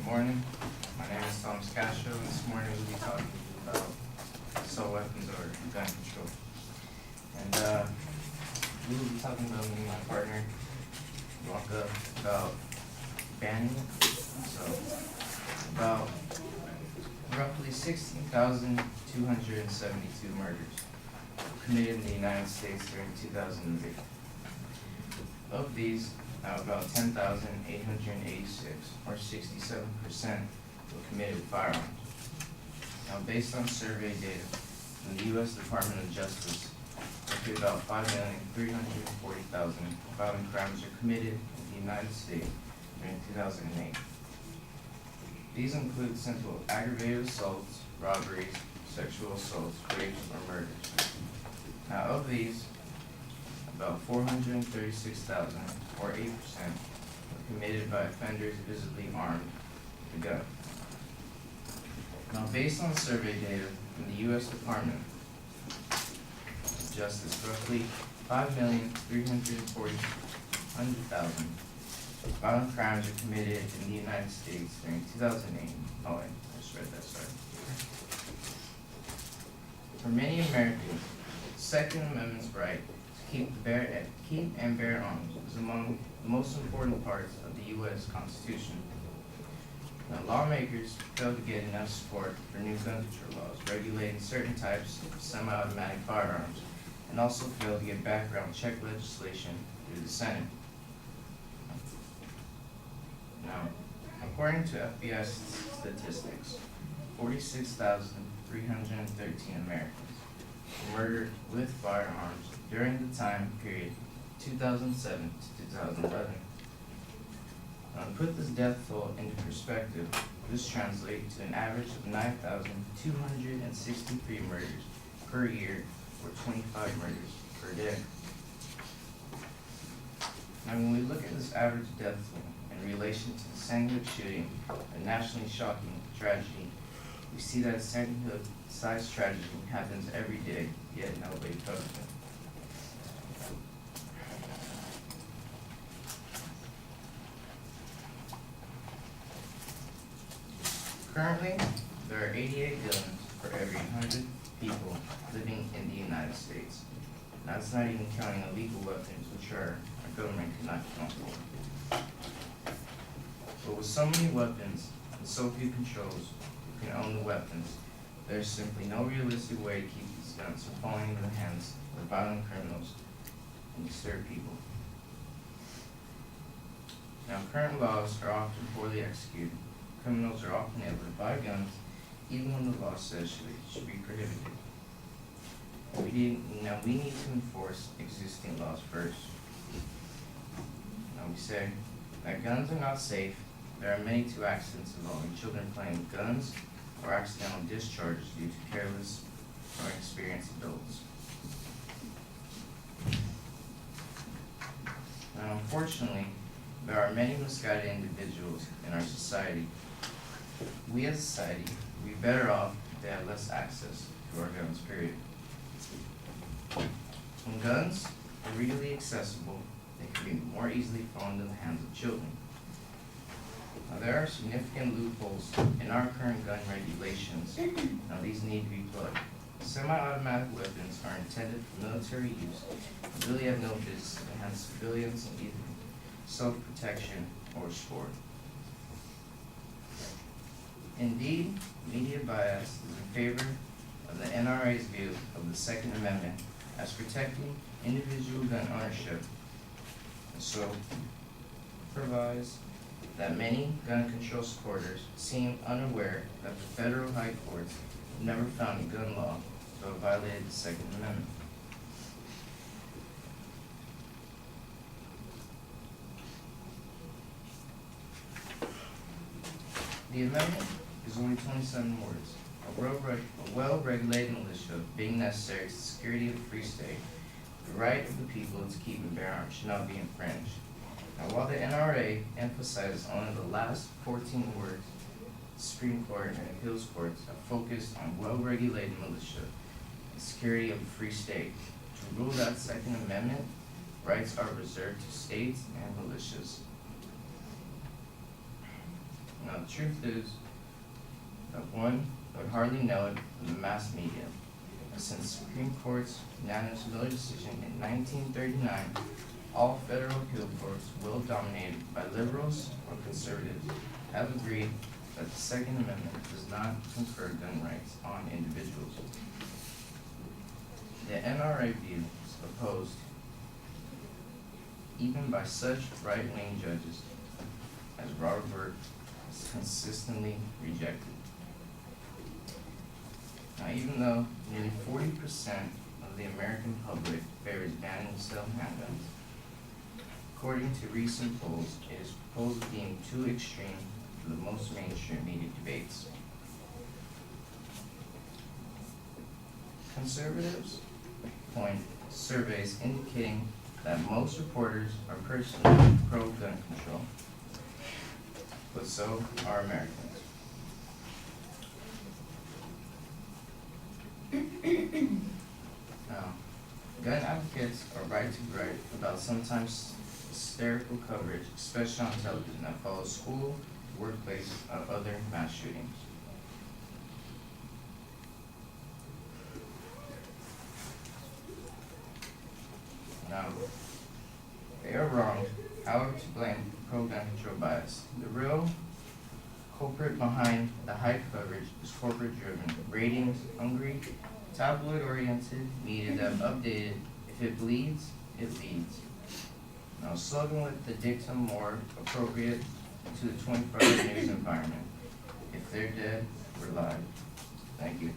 morning. My name is Thomas Castro, and this morning we'll be talking about assault weapons or gun control. And we will be talking about me and my partner, Blanca, about banning it. So, about roughly 16,272 murders committed in the United States during 2008. Of these, about 10,886, or 67%, were committed with firearms. Now, based on survey data from the U.S. Department of Justice, roughly about 5,340,000 violent crimes are committed in the United States during 2008. These include simple aggravated assaults, robberies, sexual assaults, rapes, or murders. Now, of these, about 436,000, or 8%, were committed by offenders visibly armed with a gun. Now, based on survey data from the U.S. Department of Justice, roughly 5,340,000 violent crimes are committed in the United States during 2008. Oh, I just read that, sorry. For many Americans, the Second Amendment's right to keep and bear arms is among the most important parts of the U.S. Constitution. Now, lawmakers fail to get enough support for new gun control laws regulating certain types of semi-automatic firearms, and also fail to get background check legislation through the Senate. Now, according to FBI statistics, 46,313 Americans were murdered with firearms during the time period 2007 to 2011. Now, to put this death toll into perspective, this translates to an average of 9,263 murders per year, or 25 murders per day. Now, when we look at this average death toll in relation to the Sandy Hook shooting, a nationally shocking tragedy, we see that a Sandy Hook-sized tragedy happens every day, yet nobody covers it. Currently, there are 88 guns for every 100 people living in the United States. That's not even counting illegal weapons, which our government cannot account for. But with so many weapons and so few controls who can own the weapons, there's simply no realistic way to keep these guns from falling into the hands of violent criminals and disturb people. Now, current laws are often poorly executed. Criminals are often able to buy guns even when the law says they should be prohibited. We need to enforce existing laws first. Now, we say that guns are not safe. There are many two accidents involving children playing with guns or accidental discharges due to careless or inexperienced adults. Now, unfortunately, there are many misguided individuals in our society. We as a society would be better off if they had less access to our guns, period. When guns are readily accessible, they can be more easily fallen into the hands of children. Now, there are significant loopholes in our current gun regulations. Now, these need to be plugged. Semi-automatic weapons are intended for military use and really have no business in the hands of civilians in either self-protection or sport. Indeed, media bias is in favor of the NRA's view of the Second Amendment as protecting individual gun ownership, and so provides that many gun control supporters seem unaware that the federal high courts have never found a gun law to have violated the Second Amendment. The amendment is only 27 words. A well-regulated militia being necessary to the security of the free state, the right of the people to keep and bear arms should not be infringed. Now, while the NRA emphasizes only the last 14 words, the Supreme Court and appeals courts have focused on well-regulated militia and security of the free state. To rule that Second Amendment rights are reserved to states and militias. Now, Now, the truth is that one would hardly know it from the mass media. Since Supreme Court's unanimous Miller decision in 1939, all federal appeal courts, will dominated by liberals or conservatives, have agreed that the Second Amendment does not confer gun rights on individuals. The NRA view is opposed even by such right-wing judges as Robert Burt has consistently rejected. Now, even though nearly 40% of the American public favors banning the sale of handguns, according to recent polls, it is proposed deemed too extreme for the most mainstream media debates. Conservatives point surveys indicating that most reporters are personally pro-gun control, but so are Americans. Now, gun advocates are right to gripe about sometimes hysterical coverage, especially on television, that follows school, workplace, or other mass shootings. Now, they are wrong, however, to blame pro-gun control bias. The real culprit behind the high coverage is corporate-driven, ratings-hungry, tabloid-oriented media that updated, if it bleeds, it leads. Now, a slogan with the dictum more appropriate to the 24-hour news environment. If they're dead, we're live. Thank you.